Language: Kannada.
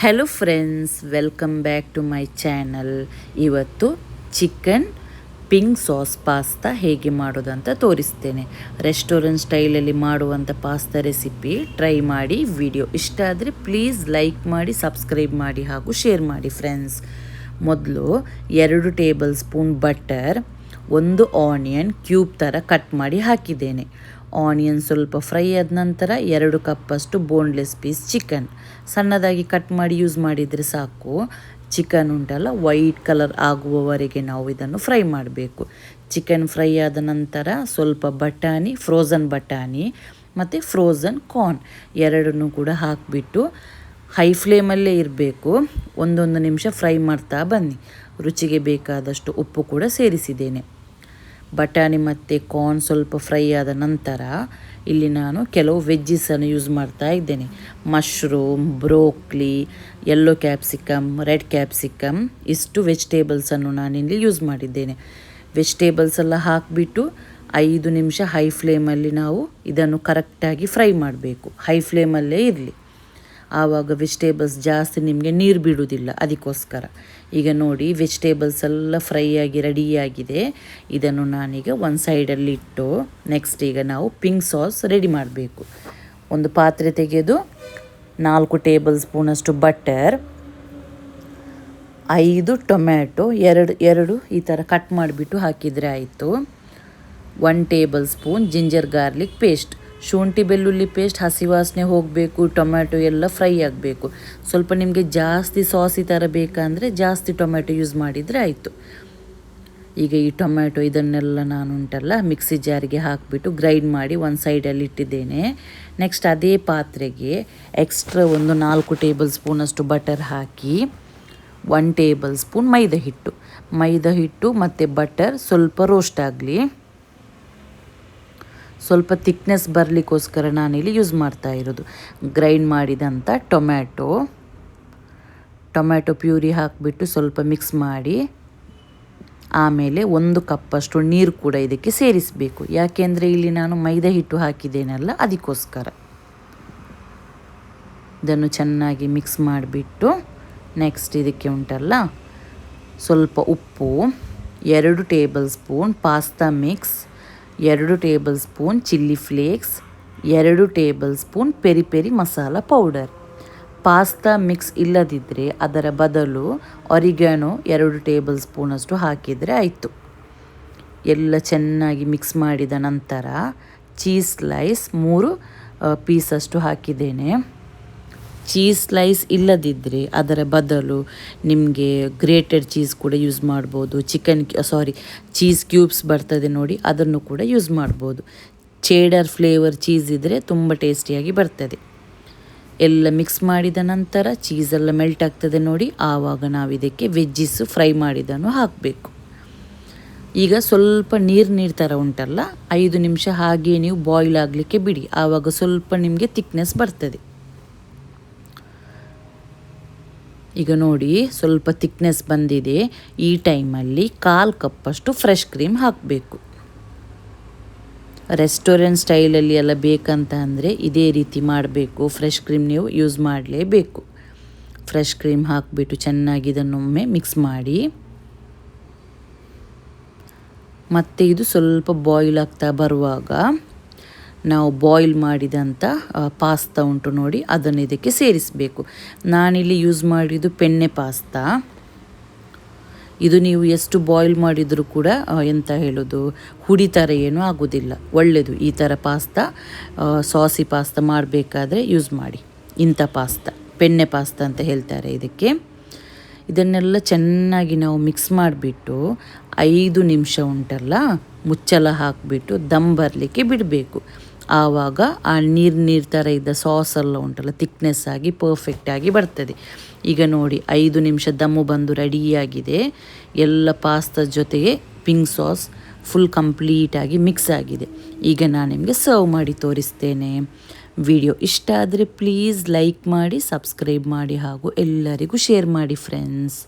Hello friends, welcome back to my channel. ಇವತ್ತು ಚಿಕನ್ ಪಿಂಕ್ ಸಾಸ್ ಪಾಸ್ತಾ ಹೇಗೆ ಮಾಡೋದಂತ ತೋರಿಸ್ತೇನೆ. ರೆಸ್ಟೋರೆಂಟ್ ಸ್ಟೈಲಲ್ಲಿ ಮಾಡುವಂಥ ಪಾಸ್ತಾ ರೆಸಿಪಿ ಟ್ರೈ ಮಾಡಿ. ವಿಡಿಯೋ ಇಷ್ಟ ಆದರೆ ಪ್ಲೀಸ್ ಲೈಕ್ ಮಾಡಿ, ಸಬ್ಸ್ಕ್ರೈಬ್ ಮಾಡಿ ಹಾಗೂ ಶೇರ್ ಮಾಡಿ ಫ್ರೆಂಡ್ಸ್. ಮೊದಲು 2 table spoon butter, 1 onion cube ಥರ ಕಟ್ ಮಾಡಿ ಹಾಕಿದ್ದೇನೆ. ಆನಿಯನ್ ಸ್ವಲ್ಪ ಫ್ರೈ ಆದ ನಂತರ 2 ಕಪ್ಪಷ್ಟು ಬೋನ್ಲೆಸ್ ಪೀಸ್ ಚಿಕನ್ ಸಣ್ಣದಾಗಿ ಕಟ್ ಮಾಡಿ ಯೂಸ್ ಮಾಡಿದರೆ ಸಾಕು. ಚಿಕನ್ ಉಂಟಲ್ಲ, ವೈಟ್ ಕಲರ್ ಆಗುವವರೆಗೆ ನಾವು ಇದನ್ನು ಫ್ರೈ ಮಾಡಬೇಕು. ಚಿಕನ್ ಫ್ರೈ ಆದ ನಂತರ ಸ್ವಲ್ಪ ಬಟಾಣಿ, ಫ್ರೋಝನ್ ಬಟಾಣಿ ಮತ್ತು ಫ್ರೋಝನ್ ಕಾರ್ನ್ ಎರಡನ್ನೂ ಕೂಡ ಹಾಕಿಬಿಟ್ಟು ಹೈ ಫ್ಲೇಮಲ್ಲೇ ಇರಬೇಕು. ಒಂದೊಂದು ನಿಮಿಷ ಫ್ರೈ ಮಾಡ್ತಾ ಬನ್ನಿ. ರುಚಿಗೆ ಬೇಕಾದಷ್ಟು ಉಪ್ಪು ಕೂಡ ಸೇರಿಸಿದ್ದೇನೆ. ಬಟಾಣಿ ಮತ್ತು ಕಾರ್ನ್ ಸ್ವಲ್ಪ ಫ್ರೈ ಆದ ನಂತರ ಇಲ್ಲಿ ನಾನು ಕೆಲವು ವೆಜ್ಜಿಸನ್ನು ಯೂಸ್ ಮಾಡ್ತಾ ಇದ್ದೇನೆ. Mushroom, broccoli, yellow capsicum, red capsicum ಇಷ್ಟು ವೆಜಿಟೇಬಲ್ಸನ್ನು ನಾನಿಲ್ಲಿ ಯೂಸ್ ಮಾಡಿದ್ದೇನೆ. ವೆಜಿಟೇಬಲ್ಸ್ ಎಲ್ಲ ಹಾಕಿಬಿಟ್ಟು 5 ನಿಮಿಷ ಹೈ ಫ್ಲೇಮಲ್ಲಿ ನಾವು ಇದನ್ನು ಕರೆಕ್ಟಾಗಿ ಫ್ರೈ ಮಾಡಬೇಕು. ಹೈ ಫ್ಲೇಮಲ್ಲೇ ಇರಲಿ, ಆವಾಗ ವೆಜಿಟೇಬಲ್ಸ್ ಜಾಸ್ತಿ ನಿಮಗೆ ನೀರು ಬಿಡುವುದಿಲ್ಲ. ಅದಕ್ಕೋಸ್ಕರ ಈಗ ನೋಡಿ, ವೆಜಿಟೇಬಲ್ಸ್ ಎಲ್ಲ ಫ್ರೈ ಆಗಿ ರೆಡಿಯಾಗಿದೆ. ಇದನ್ನು ನಾನೀಗ ಒಂದು ಸೈಡಲ್ಲಿ ಇಟ್ಟು ನೆಕ್ಸ್ಟ್ ಈಗ ನಾವು ಪಿಂಕ್ ಸಾಸ್ ರೆಡಿ ಮಾಡಬೇಕು. ಒಂದು ಪಾತ್ರೆ ತೆಗೆದು 4 ಟೇಬಲ್ ಸ್ಪೂನಷ್ಟು ಬಟರ್, 5 ಟೊಮ್ಯಾಟೊ ಎರಡು ಈ ಥರ ಕಟ್ ಮಾಡಿಬಿಟ್ಟು ಹಾಕಿದರೆ ಆಯಿತು. 1 table spoon ginger garlic paste, ಶುಂಠಿ ಬೆಳ್ಳುಳ್ಳಿ ಪೇಸ್ಟ್ ಹಸಿ ವಾಸನೆ ಹೋಗಬೇಕು. ಟೊಮ್ಯಾಟೊ ಎಲ್ಲ ಫ್ರೈ ಆಗಬೇಕು. ಸ್ವಲ್ಪ ನಿಮಗೆ ಜಾಸ್ತಿ ಸಾಸಿ ಥರ ಬೇಕಂದರೆ ಜಾಸ್ತಿ ಟೊಮ್ಯಾಟೊ ಯೂಸ್ ಮಾಡಿದರೆ ಆಯಿತು. ಈಗ ಈ ಟೊಮ್ಯಾಟೊ ಇದನ್ನೆಲ್ಲ ನಾನು ಉಂಟಲ್ಲ ಮಿಕ್ಸಿ ಜಾರಿಗೆ ಹಾಕಿಬಿಟ್ಟು ಗ್ರೈಂಡ್ ಮಾಡಿ ಒಂದು ಸೈಡಲ್ಲಿ ಇಟ್ಟಿದ್ದೇನೆ. ನೆಕ್ಸ್ಟ್ ಅದೇ ಪಾತ್ರೆಗೆ ಎಕ್ಸ್ಟ್ರಾ ಒಂದು 4 ಟೇಬಲ್ ಸ್ಪೂನಷ್ಟು ಬಟರ್ ಹಾಕಿ 1 ಟೇಬಲ್ ಸ್ಪೂನ್ ಮೈದಾ ಹಿಟ್ಟು ಮತ್ತು ಬಟರ್ ಸ್ವಲ್ಪ ರೋಸ್ಟ್ ಆಗಲಿ. ಸ್ವಲ್ಪ ತಿಕ್ನೆಸ್ ಬರಲಿಕ್ಕೋಸ್ಕರ ನಾನಿಲ್ಲಿ ಯೂಸ್ ಮಾಡ್ತಾ ಇರೋದು. ಗ್ರೈಂಡ್ ಮಾಡಿದಂಥ ಟೊಮ್ಯಾಟೊ ಪ್ಯೂರಿ ಹಾಕಿಬಿಟ್ಟು ಸ್ವಲ್ಪ ಮಿಕ್ಸ್ ಮಾಡಿ, ಆಮೇಲೆ 1 ಕಪ್ಪಷ್ಟು ನೀರು ಕೂಡ ಇದಕ್ಕೆ ಸೇರಿಸಬೇಕು. ಯಾಕೆಂದರೆ ಇಲ್ಲಿ ನಾನು ಮೈದಾ ಹಿಟ್ಟು ಹಾಕಿದ್ದೇನಲ್ಲ, ಅದಕ್ಕೋಸ್ಕರ. ಇದನ್ನು ಚೆನ್ನಾಗಿ ಮಿಕ್ಸ್ ಮಾಡಿಬಿಟ್ಟು ನೆಕ್ಸ್ಟ್ ಇದಕ್ಕೆ ಉಂಟಲ್ಲ ಸ್ವಲ್ಪ ಉಪ್ಪು, 2 tablespoon pasta mix, 2 tablespoon chilli flakes, 2 tablespoon peri peri masala powder. Pasta mix ಇಲ್ಲದಿದ್ದರೆ ಅದರ ಬದಲು ಒರಿಗ್ಯಾನೋ 2 ಟೇಬಲ್ ಸ್ಪೂನಷ್ಟು ಹಾಕಿದರೆ ಆಯಿತು. ಎಲ್ಲ ಚೆನ್ನಾಗಿ ಮಿಕ್ಸ್ ಮಾಡಿದ ನಂತರ ಚೀಸ್ ಸ್ಲೈಸ್ 3 ಪೀಸಷ್ಟು ಹಾಕಿದ್ದೇನೆ. ಚೀಸ್ ಸ್ಲೈಸ್ ಇಲ್ಲದಿದ್ದರೆ ಅದರ ಬದಲು ನಿಮಗೆ ಗ್ರೇಟೆಡ್ ಚೀಸ್ ಕೂಡ ಯೂಸ್ ಮಾಡ್ಬೋದು. ಚೀಸ್ ಕ್ಯೂಬ್ಸ್ ಬರ್ತದೆ ನೋಡಿ, ಅದನ್ನು ಕೂಡ ಯೂಸ್ ಮಾಡ್ಬೋದು. ಚೇಡರ್ ಫ್ಲೇವರ್ ಚೀಸ್ ಇದ್ದರೆ ತುಂಬ ಟೇಸ್ಟಿಯಾಗಿ ಬರ್ತದೆ. ಎಲ್ಲ ಮಿಕ್ಸ್ ಮಾಡಿದ ನಂತರ ಚೀಸೆಲ್ಲ ಮೆಲ್ಟ್ ಆಗ್ತದೆ ನೋಡಿ, ಆವಾಗ ನಾವು ಇದಕ್ಕೆ ವೆಜ್ಜಿಸ್ ಫ್ರೈ ಮಾಡಿದ್ದನ್ನು ಹಾಕಬೇಕು. ಈಗ ಸ್ವಲ್ಪ ನೀರು ಥರ ಉಂಟಲ್ಲ, 5 ನಿಮಿಷ ಹಾಗೆ ನೀವು ಬಾಯ್ಲ್ ಆಗಲಿಕ್ಕೆ ಬಿಡಿ. ಆವಾಗ ಸ್ವಲ್ಪ ನಿಮಗೆ ತಿಕ್ನೆಸ್ ಬರ್ತದೆ. ಈಗ ನೋಡಿ, ಸ್ವಲ್ಪ ತಿಕ್ನೆಸ್ ಬಂದಿದೆ. ಈ ಟೈಮಲ್ಲಿ 1/4 ಕಪ್ಪಷ್ಟು ಫ್ರೆಶ್ ಕ್ರೀಮ್ ಹಾಕಬೇಕು. ರೆಸ್ಟೋರೆಂಟ್ ಸ್ಟೈಲಲ್ಲಿ ಎಲ್ಲ ಬೇಕಂತ ಅಂದರೆ ಇದೇ ರೀತಿ ಮಾಡಬೇಕು. ಫ್ರೆಶ್ ಕ್ರೀಮ್ ನೀವು ಯೂಸ್ ಮಾಡಲೇಬೇಕು. ಫ್ರೆಶ್ ಕ್ರೀಮ್ ಹಾಕಿಬಿಟ್ಟು ಚೆನ್ನಾಗಿ ಇದನ್ನೊಮ್ಮೆ ಮಿಕ್ಸ್ ಮಾಡಿ, ಮತ್ತು ಇದು ಸ್ವಲ್ಪ ಬಾಯ್ಲ್ ಆಗ್ತಾ ಬರುವಾಗ ನಾವು ಬಾಯ್ಲ್ ಮಾಡಿದಂಥ ಪಾಸ್ತಾ ಉಂಟು ನೋಡಿ, ಅದನ್ನು ಇದಕ್ಕೆ ಸೇರಿಸಬೇಕು. ನಾನಿಲ್ಲಿ ಯೂಸ್ ಮಾಡಿದ್ದು ಪೆನ್ನೆ ಪಾಸ್ತಾ. ಇದು ನೀವು ಎಷ್ಟು ಬಾಯ್ಲ್ ಮಾಡಿದರೂ ಕೂಡ ಹುಡಿ ಥರ ಏನೂ ಆಗೋದಿಲ್ಲ, ಒಳ್ಳೆಯದು. ಈ ಥರ ಪಾಸ್ತಾ ಸಾಸಿ ಪಾಸ್ತಾ ಮಾಡಬೇಕಾದ್ರೆ ಯೂಸ್ ಮಾಡಿ. ಇಂಥ ಪಾಸ್ತಾ ಪೆನ್ನೆ ಪಾಸ್ತಾ ಅಂತ ಹೇಳ್ತಾರೆ ಇದಕ್ಕೆ. ಇದನ್ನೆಲ್ಲ ಚೆನ್ನಾಗಿ ನಾವು ಮಿಕ್ಸ್ ಮಾಡಿಬಿಟ್ಟು 5 ನಿಮಿಷ ಉಂಟಲ್ಲ ಮುಚ್ಚಳ ಹಾಕಿಬಿಟ್ಟು ದಮ್ ಬರಲಿಕ್ಕೆ ಬಿಡಬೇಕು. ಆವಾಗ ಆ ನೀರು ಥರ ಇದ್ದ ಸಾಸ್ ಎಲ್ಲ ಉಂಟಲ್ಲ ತಿಕ್ನೆಸ್ ಆಗಿ ಪರ್ಫೆಕ್ಟಾಗಿ ಬರ್ತದೆ. ಈಗ ನೋಡಿ, 5 ನಿಮಿಷ ದಮ್ಮು ಬಂದು ರೆಡಿಯಾಗಿದೆ. ಎಲ್ಲ ಪಾಸ್ತಾ ಜೊತೆಗೆ ಪಿಂಕ್ ಸಾಸ್ ಫುಲ್ ಕಂಪ್ಲೀಟಾಗಿ ಮಿಕ್ಸ್ ಆಗಿದೆ. ಈಗ ನಾನು ನಿಮಗೆ ಸರ್ವ್ ಮಾಡಿ ತೋರಿಸ್ತೇನೆ. ವಿಡಿಯೋ ಇಷ್ಟ ಆದರೆ ಪ್ಲೀಸ್ ಲೈಕ್ ಮಾಡಿ, ಸಬ್ಸ್ಕ್ರೈಬ್ ಮಾಡಿ ಹಾಗೂ ಎಲ್ಲರಿಗೂ ಶೇರ್ ಮಾಡಿ ಫ್ರೆಂಡ್ಸ್.